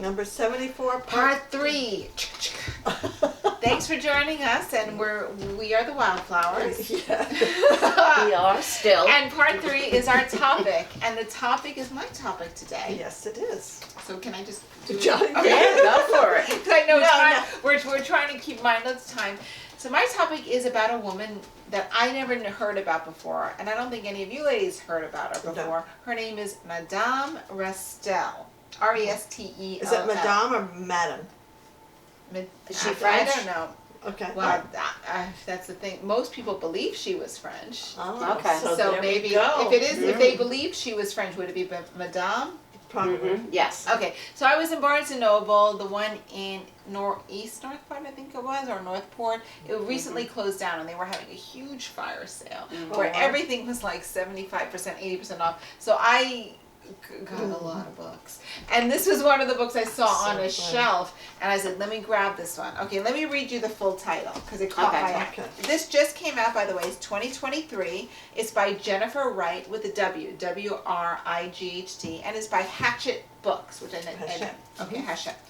Number 74, Part 3. Thanks for joining us, and we are the Wildflowers. Yeah. We are still. And part 3 is our topic, and the topic is my topic today. Yes, it is. So can I just do it? Johnny, Yeah, go for it. Because I know No, we're trying to keep my notes time. So my topic is about a woman that I never heard about before, and I don't think any of you ladies heard about her before. No. Her name is Madame Restell. R-E-S-T-E-L-L. Is it Madame or Madame? Is she I French? don't know. Okay. Well, that's the thing. Most people believe she was French. Oh, Okay. So there maybe we go. if it is, if they believed she was French, would it be Madame? Probably. Yes. Okay, so I was in Barnes & Noble, the one in Northport, I think it was, or Northport. It recently closed down, and they were having a huge fire sale where wow. everything was like 75%, 80% off. So I got a lot of books. And this was one of the books I saw on a shelf, and I said, let me grab this one. Okay, let me read you the full title, because it caught my eye. Okay. This just came out, by the way, it's 2023. It's by Jennifer Wright with a W, W-R-I-G-H-T, and it's by Hachette Books, which I know. Hachette. Okay, Hachette.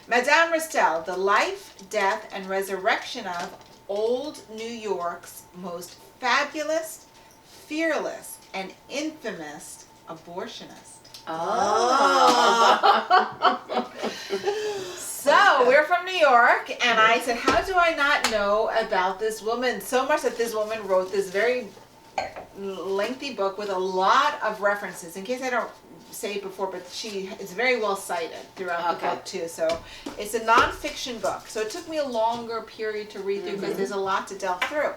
Madame Restell, the life, death, and resurrection of old New York's most fabulous, fearless, and infamous abortionist. So we're from New York, and I said, how do I not know about this woman? So much that this woman wrote this very lengthy book with a lot of references. In case I don't say it before, but she is very well cited throughout the book too. So it's a nonfiction book. So it took me a longer period to read through because there's a lot to delve through.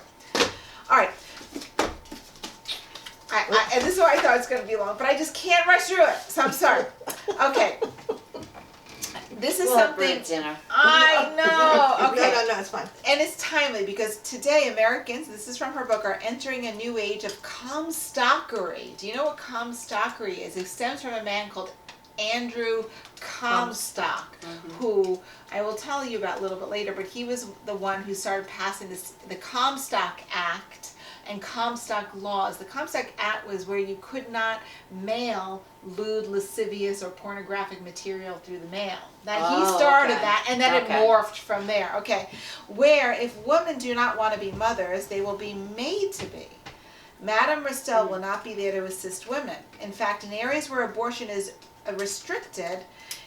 All right. And this is why I thought it's going to be long, but I just can't rush through it. So I'm sorry. Okay. This is something. Dinner. I know. Okay. No, it's fine. And it's timely because today Americans, this is from her book, are entering a new age of Comstockery. Do you know what Comstockery is? It stems from a man called Andrew Comstock, who I will tell you about a little bit later, but he was the one who started passing the Comstock Act and Comstock laws. The Comstock Act was where you could not mail lewd, lascivious, or pornographic material through the mail. That he started that, and then it morphed from there. Okay, where if women do not want to be mothers, they will be made to be. Madame Restell will not be there to assist women. In fact, in areas where abortion is restricted,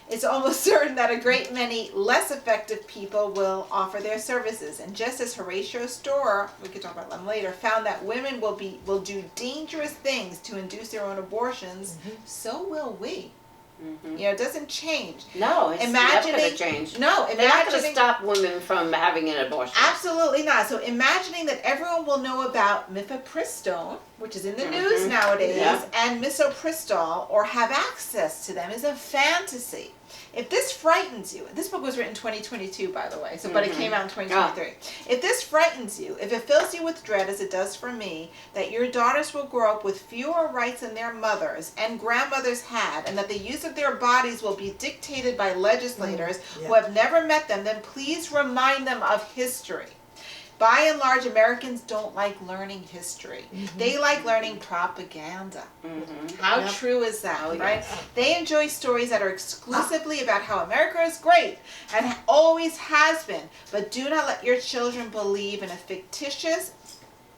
it's almost certain that a great many less effective people will offer their services. And just as Horatio Storer, we could talk about them later, found that women will do dangerous things to induce their own abortions, so will we. You know, it doesn't change. No, it's not going to change. No, they're not going to stop women from having an abortion. Absolutely not. So imagining that everyone will know about mifepristone, which is in the news nowadays, and misoprostol, or have access to them, is a fantasy. If this frightens you, this book was written in 2022, by the way, so but it came out in 2023. If this frightens you, if it fills you with dread, as it does for me, that your daughters will grow up with fewer rights than their mothers and grandmothers had, and that the use of their bodies will be dictated by legislators who have never met them, then please remind them of history. By and large, Americans don't like learning history. They like learning propaganda. How true is that, right? They enjoy stories that are exclusively about how America is great and always has been. But do not let your children believe in a fictitious,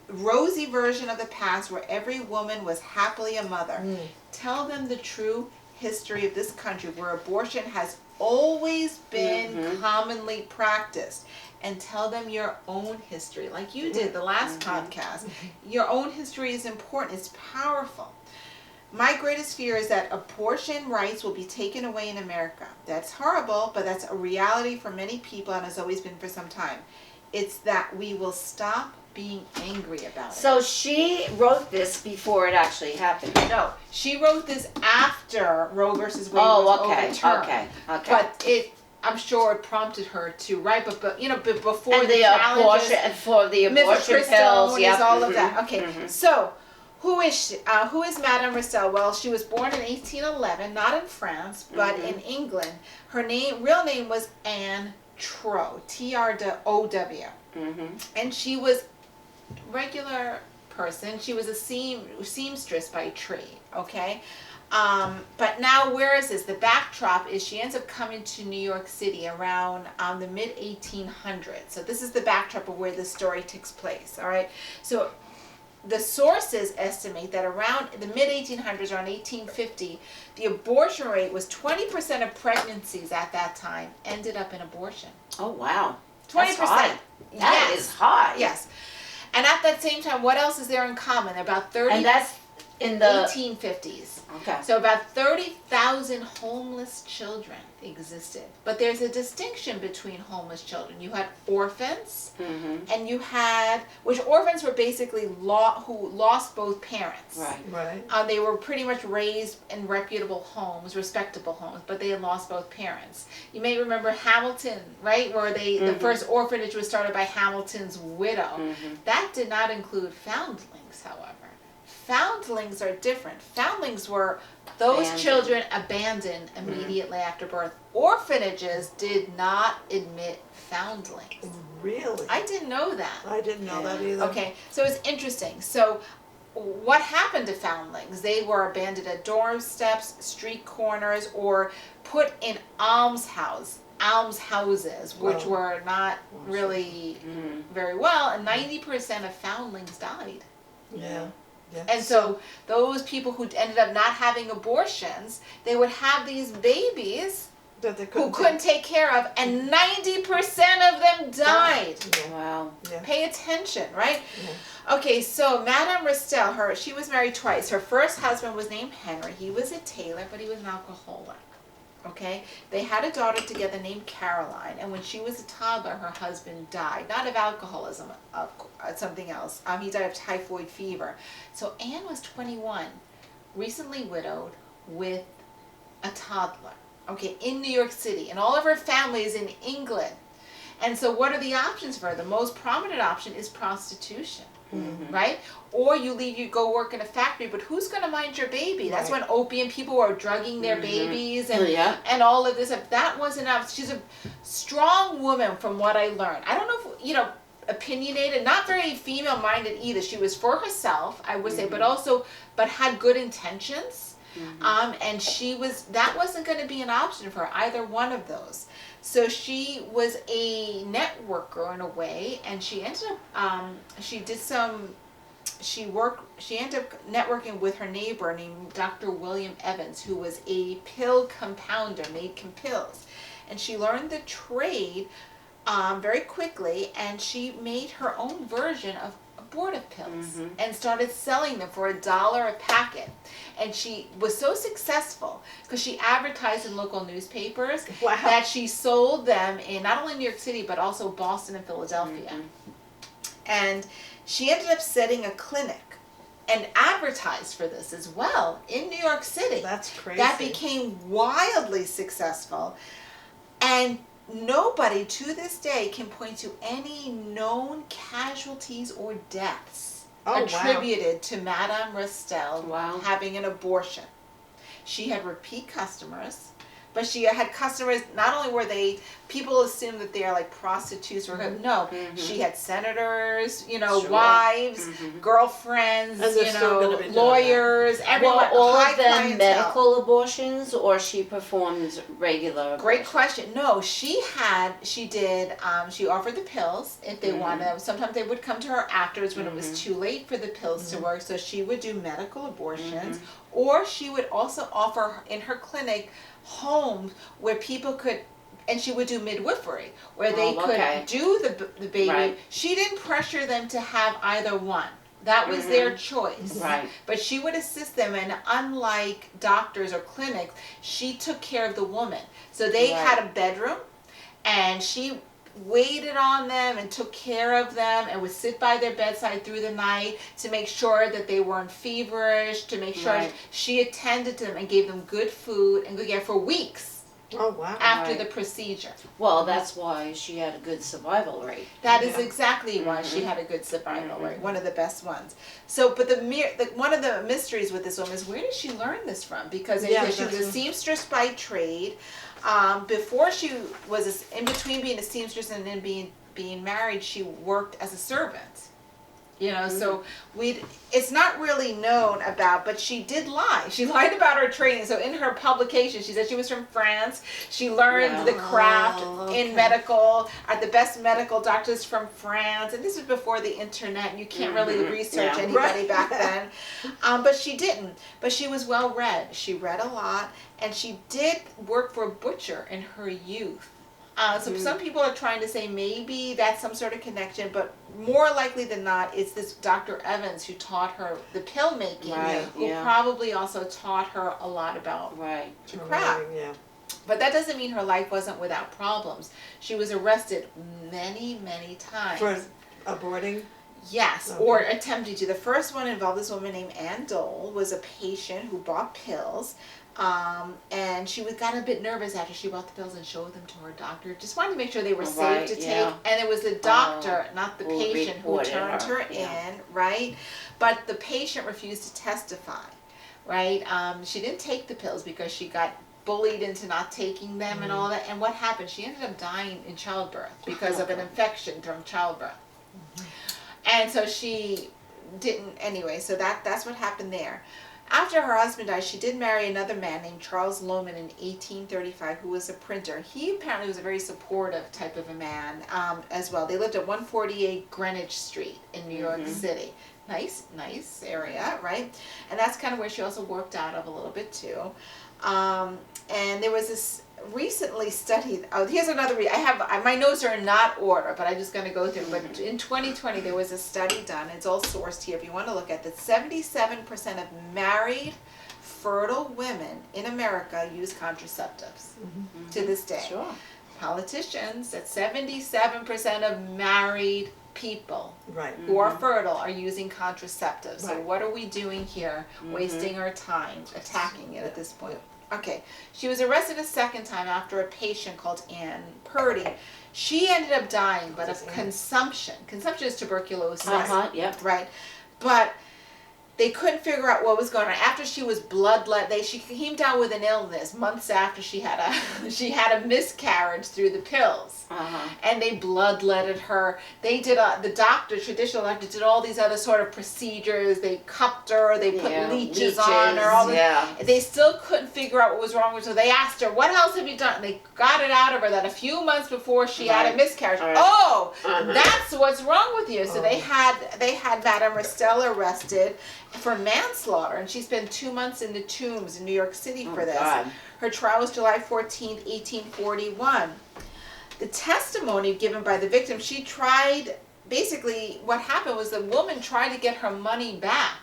rosy version of the past where every woman was happily a mother. Tell them the true history of this country where abortion has always been commonly practiced. And tell them your own history, like you did the last podcast. Your own history is important. It's powerful. My greatest fear is that abortion rights will be taken away in America. That's horrible, but that's a reality for many people and has always been for some time. It's that we will stop being angry about it. So she wrote this before it actually happened. No, she wrote this after Roe versus Wade was overturned. Okay. But I'm sure it prompted her to write, but you know, before and the abortion, for the abortion pills, is all of that. Okay, so who is she? Who is Madame Restell? Well, she was born in 1811, not in France, but in England. Her real name was Anne Trow, T-R-O-W, and she was a regular person. She was a seamstress by trade. Okay. But now where is this? The backdrop is she ends up coming to New York City around the mid 1800s. So this is the backdrop of where the story takes place. All right. So the sources estimate that around the mid 1800s, around 1850, the abortion rate was 20% of pregnancies at that time ended up in abortion. Oh, wow. 20%. That's high. That is high. Yes. And at that same time, what else is there in common? About 30. And that's in the 1850s. Okay. So about 30,000 homeless children existed. But there's a distinction between homeless children. You had orphans, and you had, which orphans were basically who lost both parents. Right. Right. They were pretty much raised in reputable homes, respectable homes, but they had lost both parents. You may remember Hamilton, right? Where the first orphanage was started by Hamilton's widow. That did not include foundlings, however. Foundlings are different. Foundlings were those children abandoned immediately after birth. Orphanages did not admit foundlings. Really? I didn't know that. I didn't know that either. Okay, so it's interesting. So what happened to foundlings? They were abandoned at doorsteps, street corners, or put in almshouses, which were not really very well, and 90% of foundlings died. Yeah. Yeah. And so those people who ended up not having abortions, they would have these babies That they who couldn't take care of, and 90% of them died. Yeah. Wow. Yeah. Pay attention, right? Yeah. Okay, so Madame Restell, she was married twice. Her first husband was named Henry. He was a tailor, but he was an alcoholic. Okay, they had a daughter together named Caroline, and when she was a toddler, her husband died, not of alcoholism, of something else. He died of typhoid fever. So Anne was 21, recently widowed, with a toddler. Okay, in New York City, and all of her family is in England. And so what are the options for her? The most prominent option is prostitution, right? Or you go work in a factory, but who's going to mind your baby? That's when opium people were drugging their babies and all of this. That wasn't enough. She's a strong woman from what I learned. I don't know if, opinionated, not very female-minded either. She was for herself, I would say, but had good intentions. And that wasn't going to be an option for her, either one of those. So she was a networker in a way, and she ended up, she ended up networking with her neighbor named Dr. William Evans, who was a pill compounder, made pills. And she learned the trade very quickly, and she made her own version of abortive pills and started selling them for $1 a packet. And she was so successful because she advertised in local newspapers that she sold them in not only New York City but also Boston and Philadelphia. And she ended up setting a clinic and advertised for this as well in New York City. That's crazy. That became wildly successful. And nobody to this day can point to any known casualties or deaths attributed to Madame Restell having an abortion. She had repeat customers, but she had customers, not only were they, people assume that they're like prostitutes or no, she had senators, wives, girlfriends, lawyers, everyone. Were all of them clientele. medical abortions, or she performed regular Great abortions? question. No, she offered the pills if they wanted. Sometimes they would come to her afterwards when it was too late for the pills to work, so she would do medical abortions, or she would also offer in her clinic homes where people could, and she would do midwifery, where they could do the baby. Right. She didn't pressure them to have either one. That was their choice. Right. But she would assist them, and unlike doctors or clinics, she took care of the woman. So they had a bedroom, and she waited on them and took care of them and would sit by their bedside through the night to make sure that they weren't feverish, to make sure she attended to them and gave them good food and good care for weeks. Oh, wow. After the procedure. Well, that's why she had a good survival rate. That is exactly why she had a good survival rate, one of the best ones. So, but one of the mysteries with this woman is, where did she learn this from? Because she was a seamstress by trade. Before she was in between being a seamstress and then being married, she worked as a servant. You know, so it's not really known about, but she did lie. She lied about her training. So in her publication, she said she was from France. She learned the craft in medical, are the best medical doctors from France. And this was before the internet. You can't really research anybody back then. But she didn't. But she was well read. She read a lot, and she did work for a butcher in her youth. So some people are trying to say maybe that's some sort of connection, but more likely than not, it's this Dr. Evans who taught her the pill making, who probably also taught her a lot about the craft. But that doesn't mean her life wasn't without problems. She was arrested many, many times. For aborting? Yes, or attempting to. The first one involved this woman named Ann Dole, was a patient who bought pills. And she got a bit nervous after she bought the pills and showed them to her doctor. Just wanted to make sure they were safe to take. And it was the doctor, not the patient, who turned her in, right? But the patient refused to testify, right? She didn't take the pills because she got bullied into not taking them and all that. And what happened? She ended up dying in childbirth because of an infection during childbirth. And so she didn't, anyway, so that's what happened there. After her husband died, she did marry another man named Charles Lohman in 1835, who was a printer. He apparently was a very supportive type of a man as well. They lived at 148 Greenwich Street in New York City. Nice area, right? And that's kind of where she also worked out of a little bit too. And there was this recently studied, here's another my notes are in not order, but I'm just going to go through. But in 2020 there was a study done, it's all sourced here if you want to look at that. 77% of married fertile women in America use contraceptives to this day. Politicians, that 77% of married people who are fertile are using contraceptives. So what are we doing here, wasting our time attacking it at this point? Okay, she was arrested a second time after a patient called Ann Purdy. She ended up dying, but of consumption. Consumption is tuberculosis, right? But they couldn't figure out what was going on. After she was bloodlet, she came down with an illness months after she had a miscarriage through the pills, and they bloodletted her. They did traditional doctor did all these other sort of procedures. They cupped her, they put leeches on her. All they still couldn't figure out what was wrong with her. So they asked her, "What else have you done?" And they got it out of her that a few months before she had a miscarriage. Oh, that's what's wrong with you. So they had Madame Restell arrested for manslaughter, and she spent 2 months in the Tombs in New York City for this. Her trial was July 14th, 1841. The testimony given by the victim, she tried, basically what happened was the woman tried to get her money back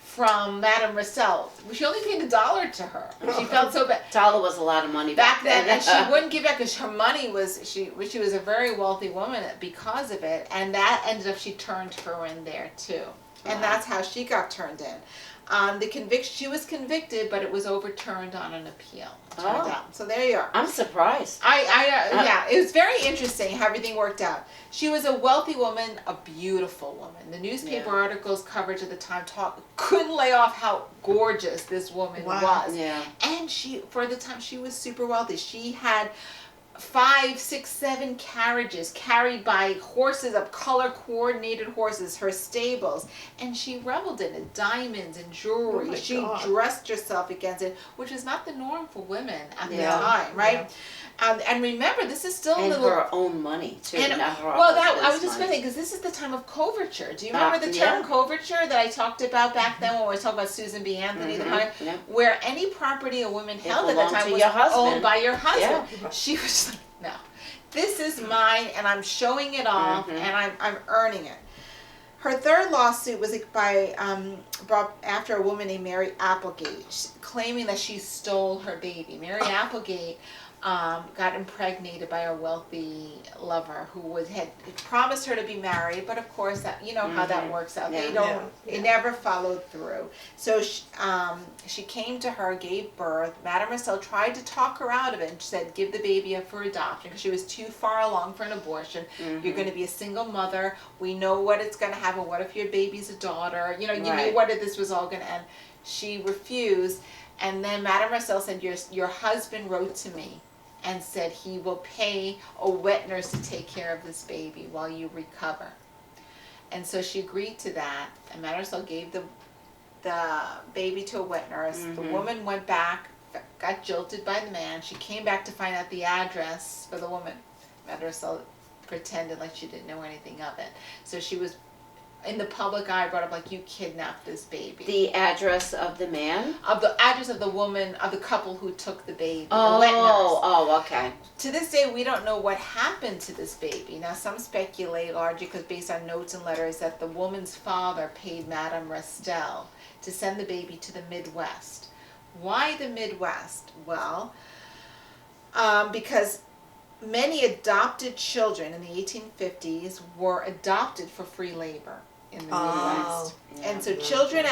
from Madame Restell. She only paid $1 to her. She felt so bad. $1 was a lot of money back then. And she wouldn't give back because her money was, she was a very wealthy woman because of it, and that ended up, she turned her in there too. And that's how she got turned in. She was convicted, but it was overturned on an appeal. Turned out. So there you are. I'm surprised. Yeah, it was very interesting how everything worked out. She was a wealthy woman, a beautiful woman. The newspaper articles coverage at the time couldn't lay off how gorgeous this woman was. Yeah. And for the time, she was super wealthy. She had 5, 6, 7 carriages carried by horses of color coordinated horses, her stables, and she reveled in it. Diamonds and jewelry. She dressed herself against it, which is not the norm for women at the time, right? And remember, this is still a little her own money too. And, I was just going to say, because this is the time of coverture. Do you remember the term coverture that I talked about back then when we were talking about Susan B. Anthony, where any property a woman held at the time was owned by your husband. She was like, no, this is mine, and I'm showing it off, and I'm earning it. Her third lawsuit was brought after a woman named Mary Applegate, claiming that she stole her baby. Mary Applegate got impregnated by a wealthy lover who had promised her to be married, but of course that how that works out. They never followed through. So she came to her, gave birth. Madame Restell tried to talk her out of it and said, give the baby up for adoption because she was too far along for an abortion. You're going to be a single mother. We know what it's going to happen. What if your baby's a daughter? You knew what this was all going to end. She refused, and then Madame Restell said, your husband wrote to me and said he will pay a wet nurse to take care of this baby while you recover. And so she agreed to that, and Madame Restell gave the baby to a wet nurse. The woman went back, got jilted by the man. She came back to find out the address for the woman. Madame Restell pretended like she didn't know anything of it. So she was in the public eye, brought up like, you kidnapped this baby. The address of the man? Of the address of the woman, of the couple who took the baby, the wet nurse. Oh, okay. To this day, we don't know what happened to this baby. Now, some speculate, largely because based on notes and letters, that the woman's father paid Madame Restell to send the baby to the Midwest. Why the Midwest? Well, because many adopted children in the 1850s were adopted for free labor in the Midwest. And so children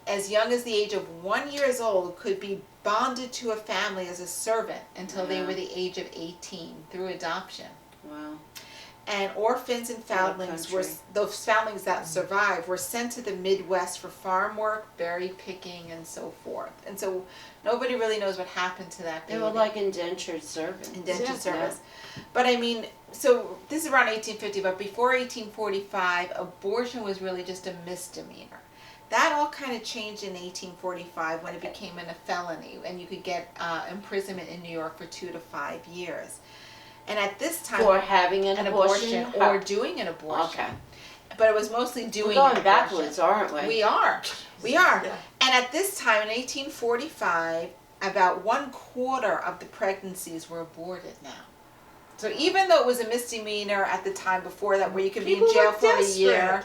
as young as the age of 1 year old could be bonded to a family as a servant until they were the age of 18 through adoption. Wow. And orphans and foundlings those foundlings that survived were sent to the Midwest for farm work, berry picking, and so forth. And so nobody really knows what happened to that baby. They were like indentured servants. Indentured servants. But I mean, so this is around 1850, but before 1845, abortion was really just a misdemeanor. That all kind of changed in 1845 when it became a felony, and you could get imprisonment in New York for 2 to 5 years. And at this time, for having an abortion or doing an abortion. Okay. But it was mostly doing We're an going backwards, aren't we? We are. We are. Yeah. And at this time, in 1845, about 1/4 of the pregnancies were aborted now. So even though it was a misdemeanor at the time before that, where you could be in jail for a year,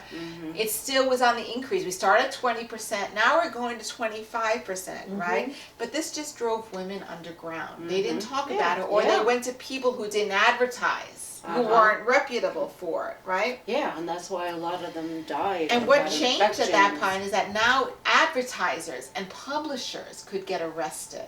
it still was on the increase. We started at 20%, now we're going to 25%, right? But this just drove women underground. They didn't talk about it, or they went to people who didn't advertise, who weren't reputable for it, right? Yeah, and that's why a lot of them died. And what changed at that point is that now advertisers and publishers could get arrested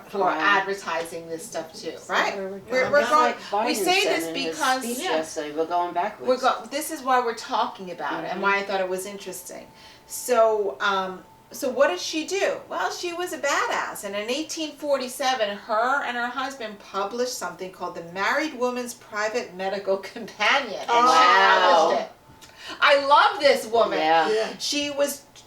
for advertising this stuff too, right? We're going. We say this because yesterday, we're going backwards. This is why we're talking about it, and why I thought it was interesting. So, so what did she do? Well, she was a badass, and in 1847, her and her husband published something called the Married Woman's Private Medical Companion, and she published it. I love this woman. She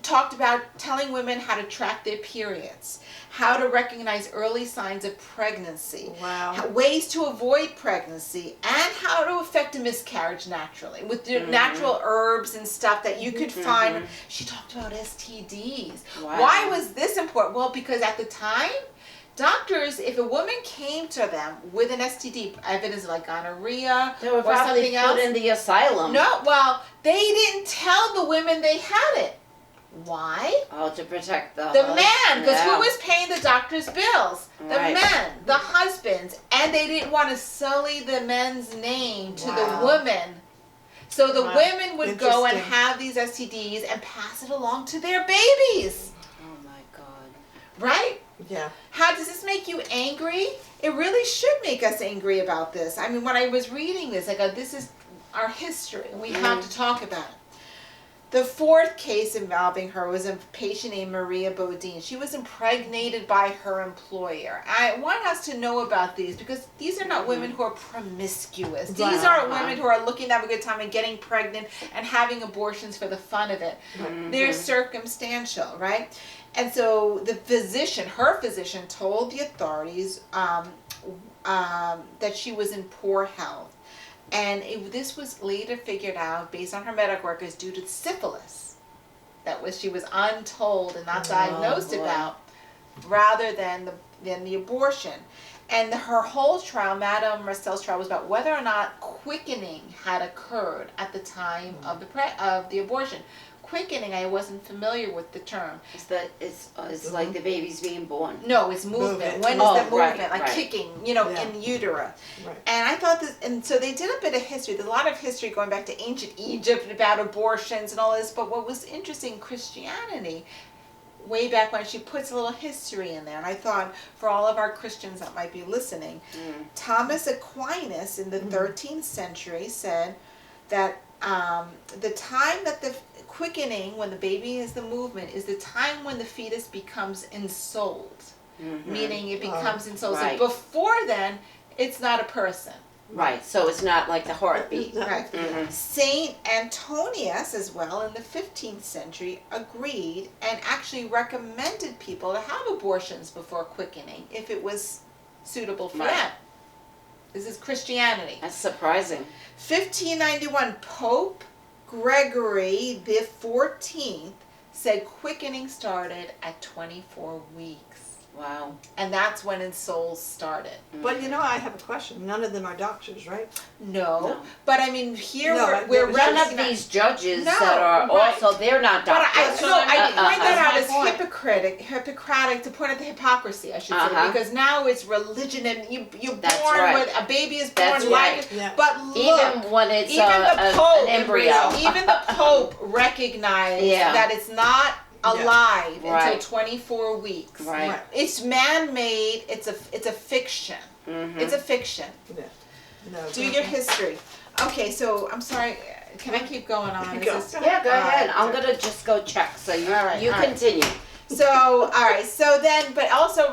talked about telling women how to track their periods, how to recognize early signs of pregnancy, ways to avoid pregnancy, and how to effect a miscarriage naturally with the natural herbs and stuff that you could find. She talked about STDs. Why was this important? Well, because at the time, doctors, if a woman came to them with an STD, evidence like gonorrhea they were or probably something else, put in the asylum. No, well, they didn't tell the women they had it. Why? Oh, to protect the man, because who was paying the doctor's bills? The Right. men, the husbands, and they didn't want to sully the men's name to the women. So the women would go and have these STDs and pass it along to their babies. Oh my God. Right? Yeah. How does this make you angry? It really should make us angry about this. I mean, when I was reading this, I go, this is our history, and we have to talk about it. The fourth case involving her was a patient named Maria Bodine. She was impregnated by her employer. I want us to know about these because these are not women who are promiscuous. These are women who are looking to have a good time and getting pregnant and having abortions for the fun of it. They're circumstantial, right? And so the physician, her physician, told the authorities that she was in poor health. And this was later figured out, based on her medical records, due to syphilis. She was untold and not diagnosed about, rather than the abortion. And her whole trial, Madame Restell's trial, was about whether or not quickening had occurred at the time of the abortion. Quickening, I wasn't familiar with the term. It's like the baby's being born. No, it's movement. When is the movement? Like kicking, in utero. Right. And I thought this, and so they did a bit of history. There's a lot of history going back to ancient Egypt about abortions and all this. But what was interesting, Christianity, way back when, she puts a little history in there. And I thought, for all of our Christians that might be listening, Thomas Aquinas in the 13th century said that the time that the quickening, when the baby is the movement, is the time when the fetus becomes ensouled. Meaning it becomes ensouled. So before then, it's not a person. Right, so it's not like the heartbeat. Right. Mhm. Saint Antonius, as well, in the 15th century, agreed and actually recommended people to have abortions before quickening if it was suitable for Right. them. This is Christianity. That's surprising. 1591, Pope Gregory the 14th said quickening started at 24 weeks. Wow. And that's when Souls started. But you know, I have a question. None of them are doctors, right? No, No. but I mean, here No, we're but None of recognizing. these judges No, that are right. also, they're not But doctors. I point that out That's as my point. Hippocratic to point out the hypocrisy, I should Uh-huh. say, because now it's religion and you're That's born right. with, a baby is born That's like, right. Yeah. but look, Even when it's even the Pope, an embryo. even the Pope recognized Yeah. that it's not alive Right. until 24 weeks. Right. Right. It's man-made, it's a fiction. Mhm. It's a fiction. Yeah. No. Do your history. Okay, so I'm sorry, can I keep going on? Go. Is this- Yeah, go ahead. Alright. I'm gonna just go check. So you, All right, you all right. continue. So, all right. So then, but also,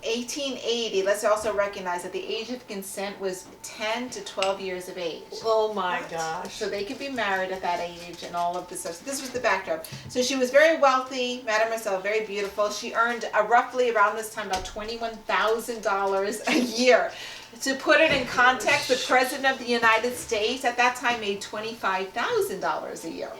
1880. Let's also recognize that the age of consent was 10 to 12 years of age. Oh my gosh. So they could be married at that age and all of this stuff. So this was the backdrop. So she was very wealthy, Madame Restell, very beautiful. She earned roughly around this time about $21,000 a year. To put it in context, the President of the United States at that time made $25,000 a year.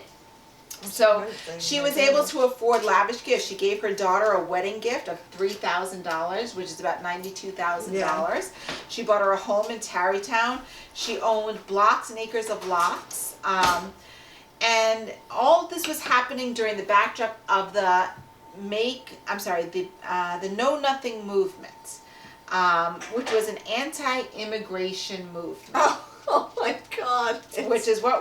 So she was able to afford lavish gifts. She gave her daughter a wedding gift of $3,000, which is about $92,000. She bought her a home in Tarrytown. She owned blocks and acres of lots. And all of this was happening during the backdrop of the Know Nothing movement, which was an anti-immigration movement. Oh my God. Which is what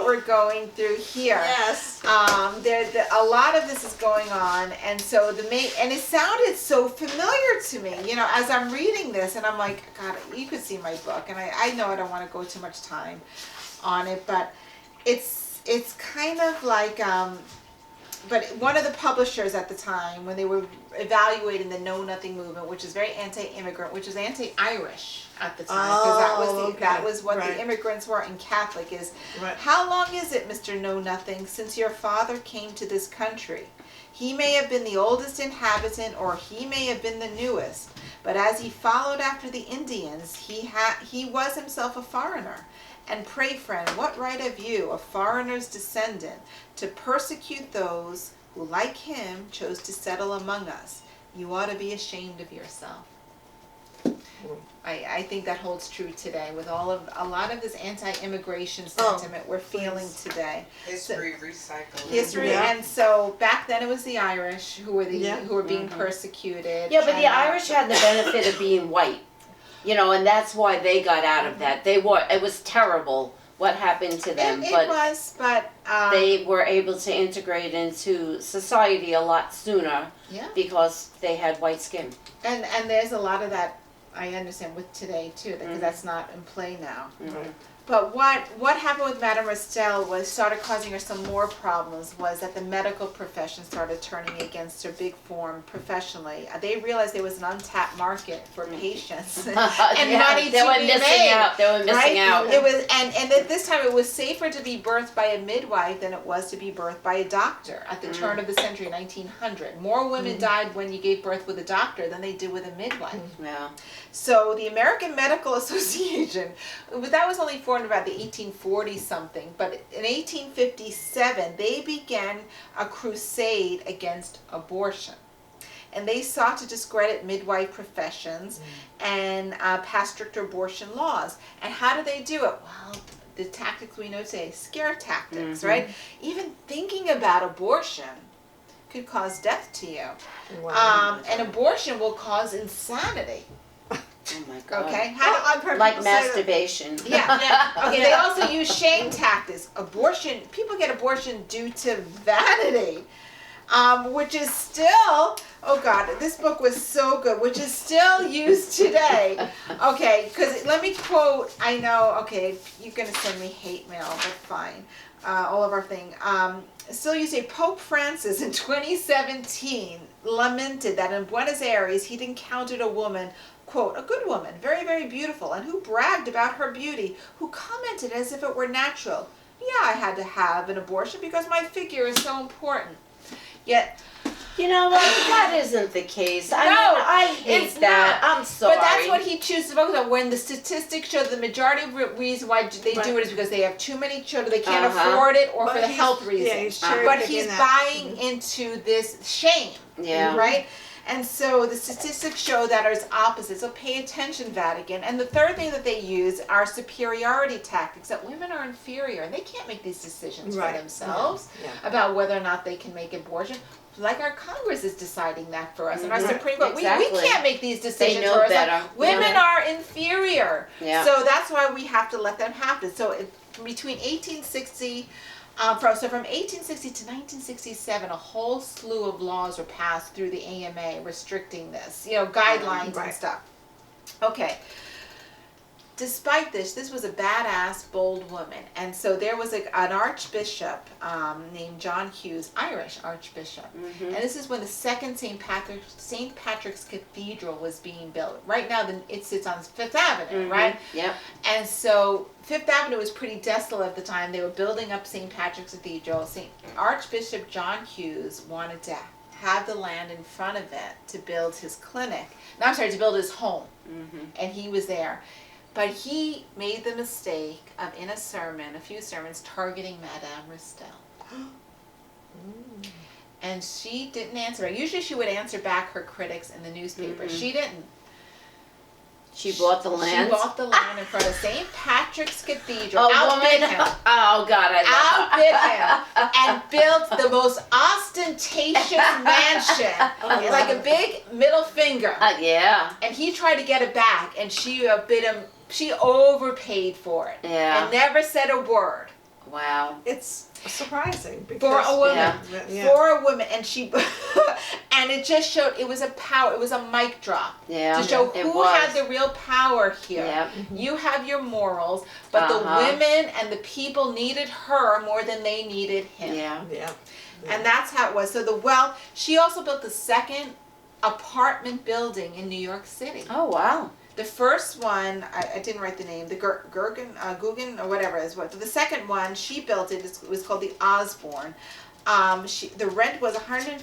we're going through here. Yes. A lot of this is going on, and so and it sounded so familiar to me, you know, as I'm reading this, and I'm like, God, you could see my book, and I know I don't want to go too much time on it, but it's kind of like, but one of the publishers at the time, when they were evaluating the Know Nothing movement, which is very anti-immigrant, which is anti-Irish at the time, because that was what the immigrants were, and Catholic is. Right. How long is it, Mr. Know Nothing, since your father came to this country? He may have been the oldest inhabitant, or he may have been the newest, but as he followed after the Indians, he was himself a foreigner. And pray, friend, what right have you, a foreigner's descendant, to persecute those who, like him, chose to settle among us? You ought to be ashamed of yourself. I think that holds true today with a lot of this anti-immigration sentiment we're feeling today. History recycled. History, Yeah. and so back then it was the Irish who were who were being persecuted. Yeah, but the and, Irish had the benefit of being white, you know, and that's why they got out of that. It was terrible what happened to them, It but was, but they were able to integrate into society a lot sooner yeah. because they had white skin. And there's a lot of that I understand with today too, because that's not in play now. Right. But what happened with Madame Restell started causing her some more problems was that the medical profession started turning against her big form professionally. They realized there was an untapped market for patients and money they to were be missing made. out. They were missing out. It was, and at this time it was safer to be birthed by a midwife than it was to be birthed by a doctor at the turn of the century, 1900. More women died when you gave birth with a doctor than they did with a midwife. Yeah. So the American Medical Association, that was only formed about the 1840 something, but in 1857 they began a crusade against abortion. And they sought to discredit midwife professions and pass stricter abortion laws. And how do they do it? Well, the tactics we know today, scare tactics, right? Even thinking about abortion could cause death to you. Wow. And abortion will cause insanity. Oh my God. Okay? I've heard Like people say that. masturbation. Yeah. Okay, they also use shame tactics. Abortion, people get abortion due to vanity, which is still, oh God, this book was so good, which is still used today. Okay, because let me quote, I know, okay, you're going to send me hate mail, but fine. All of our thing. Still used a Pope Francis in 2017 lamented that in Buenos Aires he'd encountered a woman quote, a good woman, very, very beautiful, and who bragged about her beauty, who commented as if it were natural. Yeah, I had to have an abortion because my figure is so important. Yet, You know what? That isn't the case. I No, mean, I hate it's that. not. I'm sorry. but that's what he chooses to focus on. When the statistics show the majority of the reason why they do it is because they have too many children, they can't afford it, or But for the he's- health reasons. yeah, he's But cherry-picking he's that. buying into this shame. Yeah. Right? And so the statistics show that it's opposite. So pay attention, Vatican. And the third thing that they use are superiority tactics, that women are inferior and they can't make these decisions Right. for themselves Yeah. about whether or not they can make abortion. Like our Congress is deciding that for us, and our Mhm. Supreme Court. We Exactly. can't make these decisions know for us. better. Women Yeah. are inferior. Yeah. So that's why we have to let them have this. So between 1860, from 1860 to 1967, a whole slew of laws were passed through the AMA restricting this, guidelines Right. and stuff. Okay. Despite this was a badass, bold woman. And so there was an archbishop named John Hughes, Irish archbishop. Mhm. And this is when the second St. Patrick's Cathedral was being built. Right now, it sits on Fifth Avenue, Mhm. right? Yep. And so Fifth Avenue was pretty desolate at the time. They were building up St. Patrick's Cathedral. Archbishop John Hughes wanted to have the land in front of it to build his clinic. No, I'm sorry, to build his home. Mhm. And he was there. But he made the mistake of, in a few sermons, targeting Madame Restell. And she didn't answer back. Usually she would answer back her critics in the newspaper. Mhm. She didn't. She bought the land. She bought the land in front of St. Patrick's Cathedral. Oh, outbid woman. him. Oh, God, I love her. Outbid him. And built the most ostentatious mansion. Like a big middle finger. Yeah. And he tried to get it back. And she outbid him. She overpaid for it. Yeah. And never said a word. Wow. It's surprising For because a woman. Yeah. For a woman. And she and it just showed it was a mic drop. Yeah. To show it who was. had the real power here. Yeah. You have your morals, but the women and the people needed her more than they needed him. Yeah. Yeah. And that's how it was. So she also built the second apartment building in New York City. Oh, wow. The first one, I didn't write the name, the Guggen or whatever it is. The second one, she built it. It was called the Osborne. The rent was $150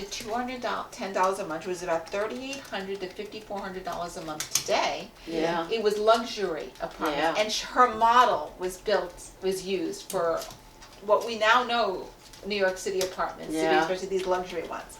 to $210 a month, which was about $3,800 to $5,400 a month today. Yeah. It was luxury apartments, Yeah. and her model was used for what we now know New York City apartments to be, Yeah. especially these luxury ones.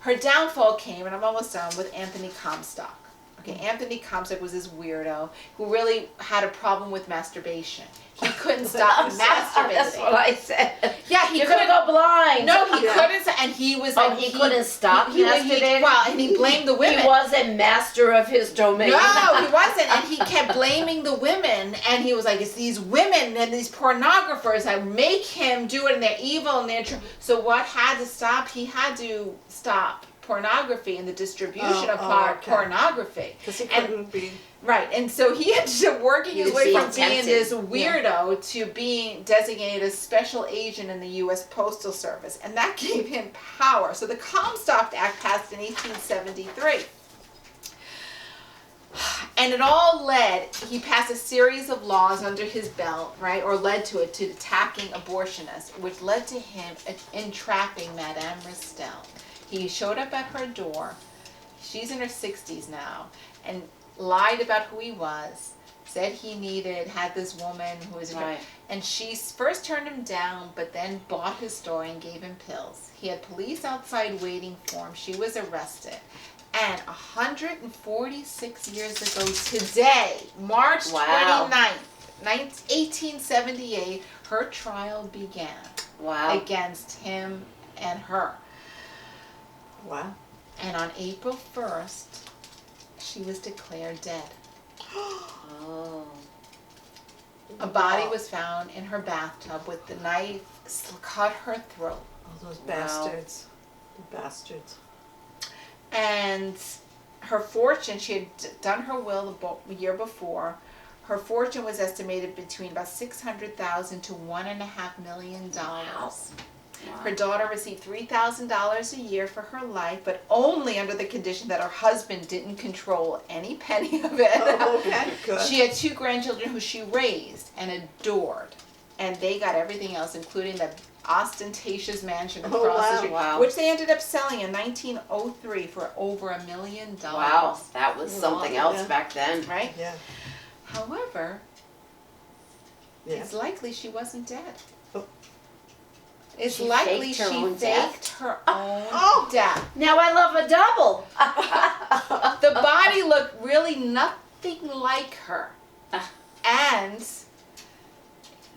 Her downfall came, and I'm almost done, with Anthony Comstock. Okay, Anthony Comstock was this weirdo who really had a problem with masturbation. He couldn't stop masturbating. That's what I said. Yeah, he You're couldn't gonna go blind. No, he Yeah. couldn't, and he was. Oh, and he couldn't stop masturbating? Well, and he blamed the women. He wasn't master of his domain. No, he wasn't, and he kept blaming the women, and he was like, it's these women and these pornographers that make him do it, and they're evil, and they're so what had to stop? He had to stop pornography and the distribution of pornography. Because he couldn't be. Right, and so he ended up working his He was way being from being tempted. this weirdo to being designated as special agent in the U.S. Postal Service, and that gave him power. So the Comstock Act passed in 1873. And it all he passed a series of laws under his belt, right, or led to it, to attacking abortionists, which led to him entrapping Madame Restell. He showed up at her door, she's in her 60s now, and lied about who he was, said had this woman who was, Right. and she first turned him down, but then bought his story and gave him pills. He had police outside waiting for him. She was arrested. And 146 years ago today, March Wow. 29th, 1878, her trial began Wow. against him and her. Wow. And on April 1st, she was declared dead. Oh. A body was found in her bathtub with the knife cut her throat. All those bastards. The bastards. And her fortune, she had done her will a year before. Her fortune was estimated between about $600,000 to $1.5 million. Wow. Her daughter received $3,000 a year for her life, but only under the condition that her husband didn't control any penny of it. Oh, okay, good. She had 2 grandchildren who she raised and adored, and they got everything else, including the ostentatious mansion across the wow. street, Wow. which they ended up selling in 1903 for over $1 million. Wow, that was something else Yeah. back then. Right? Yeah. However, Yeah. it's likely she wasn't dead. Oh. It's She likely faked her she own faked death? her own Oh. death. Now I love a double. The body looked really nothing like her. And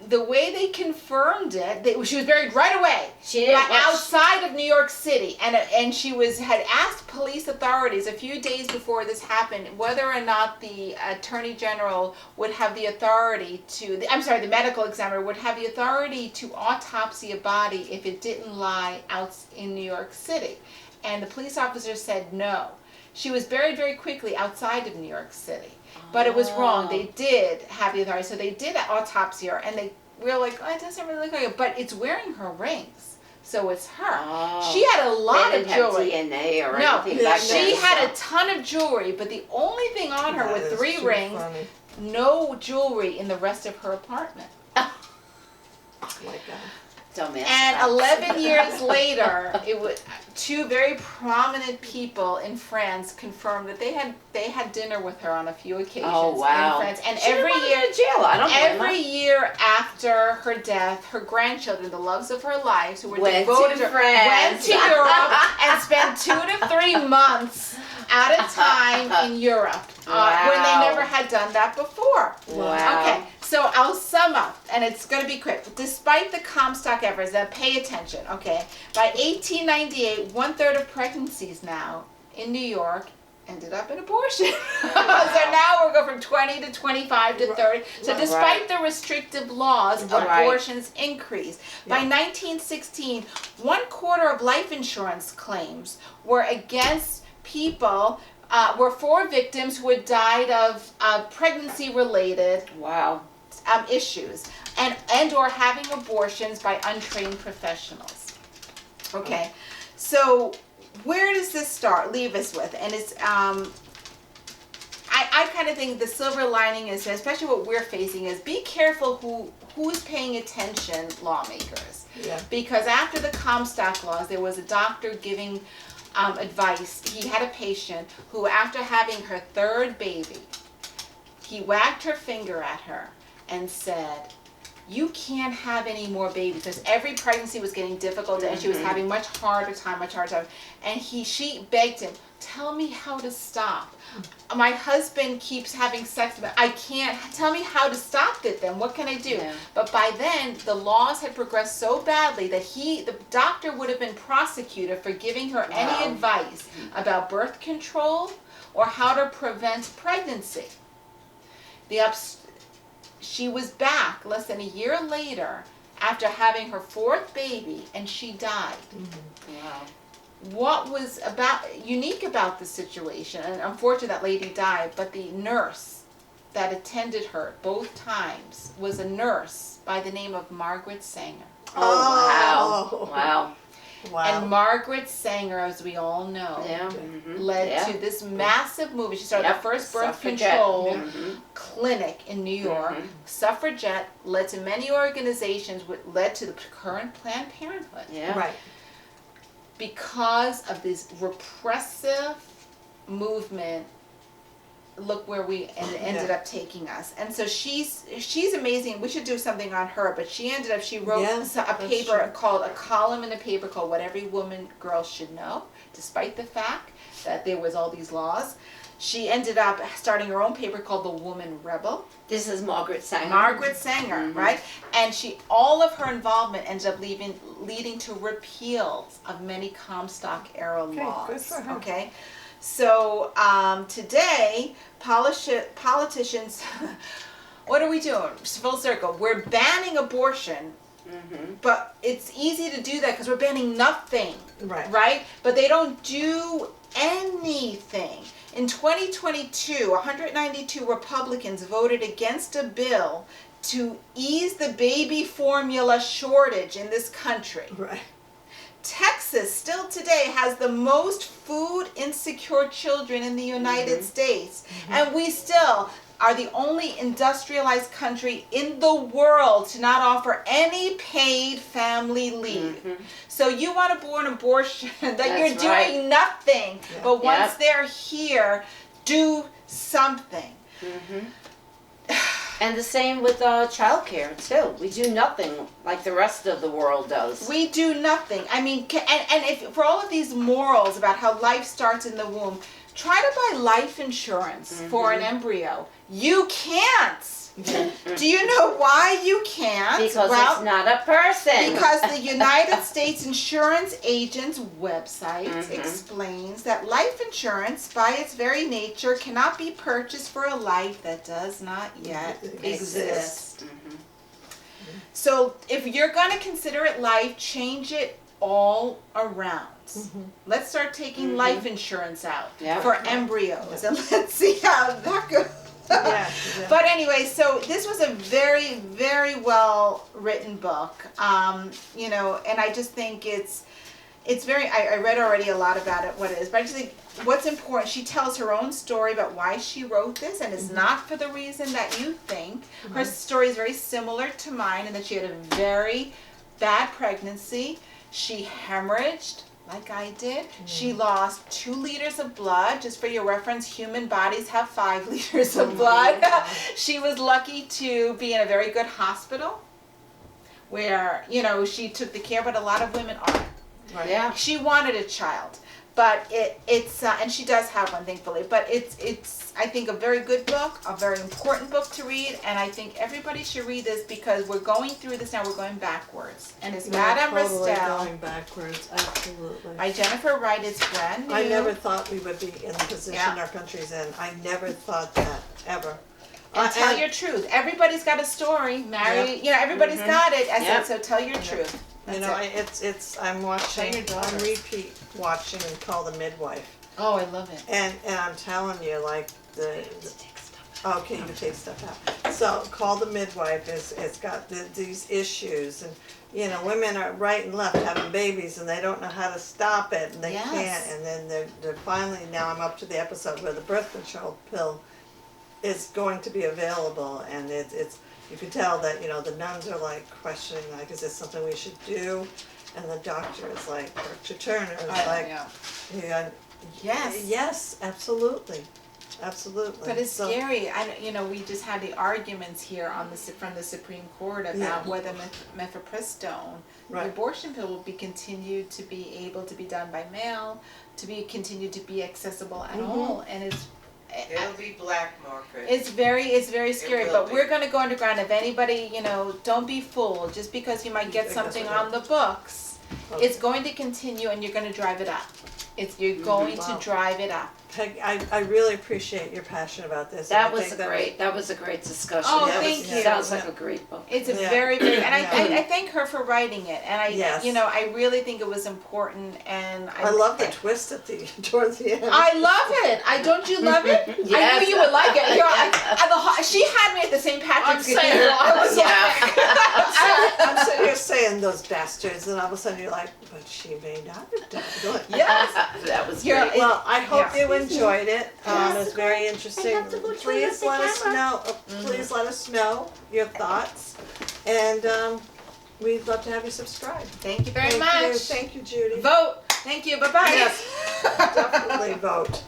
the way they confirmed it, she was buried right away. She didn't But outside of New York City, and she had asked police authorities a few days before this happened whether or not the attorney general would have the authority to, the medical examiner would have the authority to autopsy a body if it didn't lie out in New York City, and the police officer said no. She was buried very quickly outside of New York City. But it was wrong. They did have the authority, so they did autopsy her, and they were like, "Oh, it doesn't really look like her," but it's wearing her rings, so it's her. Oh. She had a lot They of didn't have jewelry. DNA or No, anything back then. she had so. a ton of jewelry, but the only thing on her That with is 3 too rings, funny. no jewelry in the rest of her apartment. Oh my God. Dumbass And facts. 11 years later, it was 2 very prominent people in France confirmed that they had dinner with her on a few occasions Oh, wow. in France. And She didn't every wanna year, go to jail. I don't blame every her. year after her death, her grandchildren, the loves of her life, who were Went devoted to her, went France. to Europe and spent 2 to 3 months at a time in Europe when they Wow. never had done that before. Wow. Okay, so I'll sum up, and it's going to be quick. Despite the Comstock efforts, pay attention, okay? By 1898, 1/3 of pregnancies now in New York ended up in abortion. So now we're going from 20 to 25 to 30. So Right. despite the restrictive laws, Right. abortions increased. By 1916, 1/4 of life insurance claims were against people, were for victims who had died of pregnancy-related Wow. issues and or having abortions by untrained professionals. Okay, so where does this start? Leave us with, and it's I kind of think the silver lining is, especially what we're facing, is be careful who's paying attention, lawmakers. Yeah. Because after the Comstock laws, there was a doctor giving advice. He had a patient who, after having her 3rd baby, he wagged her finger at her and said, "You can't have any more babies," because every pregnancy was getting difficult and she was having much harder time. And she begged him, "Tell me how to stop. My husband keeps having sex with me. I can't. Tell me how to stop it then. What can I do?" Yeah. But by then, the laws had progressed so badly that the doctor would have been prosecuted for giving her Wow. any advice about birth control or how to prevent pregnancy. She was back less than a year later after having her 4th baby, and she died. Wow. What was unique about the situation, and unfortunately that lady died, but the nurse that attended her both times was a nurse by the name of Margaret Sanger. Oh, wow. Wow. Wow. And Margaret Sanger, as we all know, Yeah. led Yeah. to this massive movement. She started Yep. the first birth Suffragette. control Mhm. clinic in New York. Suffragette led to many organizations, which led to the current Planned Parenthood. Yeah. Right. Because of this repressive movement, look where we ended up taking us. And so she's amazing. We should do something on her, but she wrote Yeah, a that's paper true. called, a column in a paper called What Every Girl Should Know, despite the fact that there was all these laws. She ended up starting her own paper called The Woman Rebel. This is Margaret Sanger. Margaret Sanger, right? And all of her involvement ended up leading to repeals of many Comstock era laws. good for her. Okay, so today politicians, what are we doing? Full circle. We're banning abortion, but it's easy to do that because we're banning nothing, Right. right? But they don't do anything. In 2022, 192 Republicans voted against a bill to ease the baby formula shortage in this country. Right. Texas still today has the most food insecure children in the United States. And we still are the only industrialized country in the world to not offer any paid family leave. So you want to do an abortion that That's you're doing nothing. Yeah. But once they're here, do something. And the same with childcare too. We do nothing like the rest of the world does. We do nothing. I mean, and if for all of these morals about how life starts in the womb, try to buy life insurance for an embryo. You can't. Do you know why you can't? Because it's not a person. Because the United States Insurance Agent's website explains that life insurance, by its very nature, cannot be purchased for a life that does not yet exist. So if you're going to consider it life, change it all around. Let's start taking life insurance out for embryos, and let's see how that goes. But anyway, so this was a very, very well written book, you know, and I just think it's very, I read already a lot about it, what it is, but I just think what's important, she tells her own story about why she wrote this, and it's not for the reason that you think. Her story is very similar to mine in that she had a very bad pregnancy. She hemorrhaged like I did. She lost 2 liters of blood. Just for your reference, human bodies have 5 liters of blood. She was lucky to be in a very good hospital where, you know, she took the care, but a lot of women aren't. She wanted a child, but it's and she does have one, thankfully, but it's I think a very good book, a very important book to read, and I think everybody should read this because we're going through this now, we're going backwards. And it's Madame Restell Going backwards, absolutely. by Jennifer Wright. It's brand new. I never thought we would be in the position our country's in. I never thought that, ever. And tell your truth. Everybody's got a story. Marry, you know, everybody's got it. I said, so tell your truth. That's You know, it. I'm watching, your daughters. I'm repeat watching and Call the Midwife. Oh, I love it. And I'm telling you, like, okay, you take stuff out. So, Call the Midwife it's got these issues, and you know, women are right and left having babies, and they don't know how to stop it, and they can't. And then they're finally, now I'm up to the episode where the birth control pill is going to be available, and it's you can tell that, you know, the nuns are like questioning, like, is this something we should do? And the doctor is like, Dr. Turner is like, yes, absolutely. Absolutely. But it's scary. You know, we just had the arguments here on from the Supreme Court about whether mifepristone, the abortion pill, will be continued to be able to be done by mail, to be continued to be accessible at all, and it'll be black market. It's very scary. But we're going to go underground. If anybody, you know, don't be fooled. Just because you might get something on the books, it's going to continue, and you're going to drive it up. You're going to drive it up. Peg, I really appreciate your passion about this. That was a great discussion. Oh, thank you. Sounds like a great book. It's a very, and I thank her for writing it, and you know, I really think it was important, and I love the twist towards the end. I love it. Don't you love it? I knew you would like it. You know, she had me at the St. Patrick's Cathedral. I was I'm sitting here saying those bastards, and all of a sudden you're like, but she may not have done it. Yes, that was great. Well, I hope you enjoyed it. It was very interesting. Please let us know. Please let us know your thoughts, and we'd love to have you subscribe. Thank you very much. Thank you, Judy. Vote. Thank you. Bye bye. Yes, definitely vote.